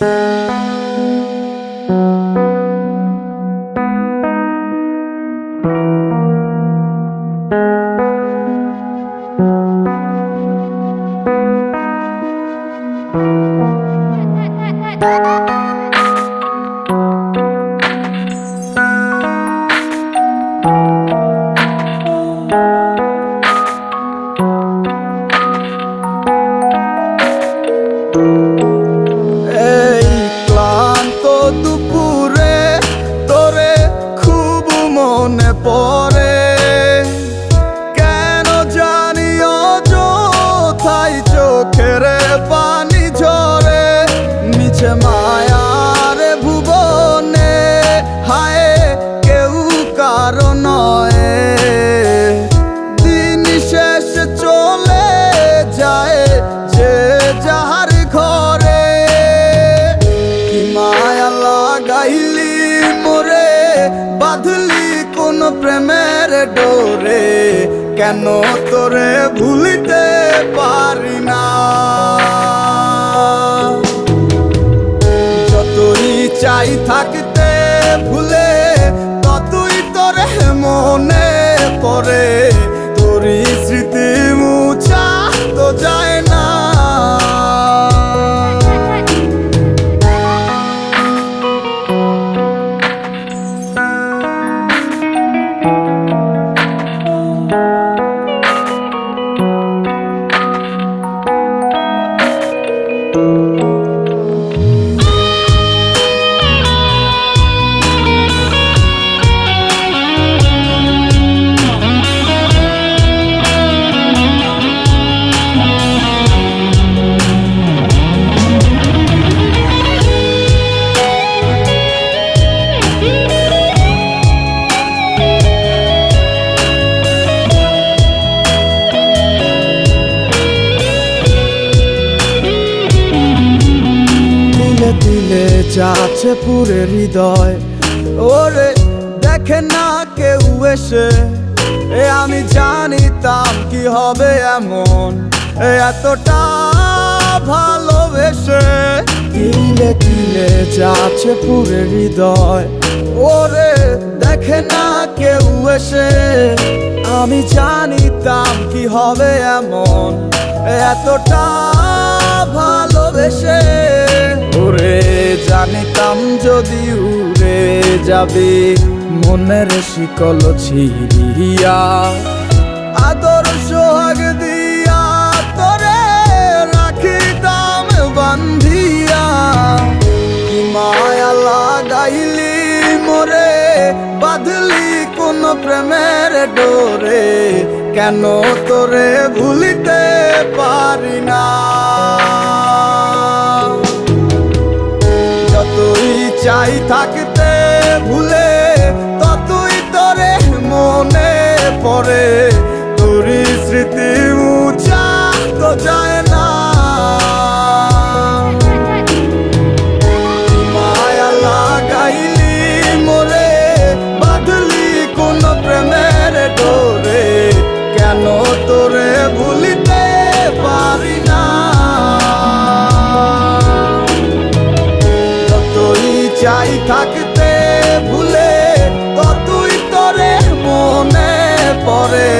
এই ক্লান্ত দুপুরে তোরে খুব মনে পড়ে, কেন জানি অযথাই চোখের পানি ঝরে। মিছে মায়ার ভুবনে হায় কেউ কারো নয়, দিন শেষ চলে যায় যে যাহার ঘরে। কি মায়া লাগাইলি মোরে, বাঁধলি কোন প্রেমের ডোরে, কেন তোরে ভুলিতে পারি না। যতই চাই থাকতে ভুলে, ততই তোরে মনে পড়ে। তোরই স্মৃতি মুছা তো যায় না। দিলে যাচ্ছে পুরে হৃদয়, ওরে দেখে না কেউ এসে। আমি জানিতাম কি হবে এমন, এতটা ভালোবেসে। দিলে দিলে যাচ্ছে পুরে হৃদয়, ওরে দেখে না কেউ এসে। আমি জানিতাম কি হবে এমন, এতটা ভালোবেসে। ওরে জানিতাম যদি উড়ে যাবে মনের শিকল ছিড়িয়া, আদর সোহাগ দিয়া তোরে রাখিতাম বান্ধিয়া। কি মায়া লাগাইলি মোরে, বাঁধলি কোন প্রেমের ডোরে, কেন তোরে ভুলিতে পারি না। যতই চাই থাকতে ভুলে, ততই তোরে মনে পড়ে। তোরই স্মৃতি মুছা তো যায় না। মায়া লাগাইলি মোরে, বাঁধলি কোন প্রেমের ডোরে, কেন তোরে ভুলিতে পারি না। চাই থাকতে ভুলে, ততই তোরে মনে পড়ে।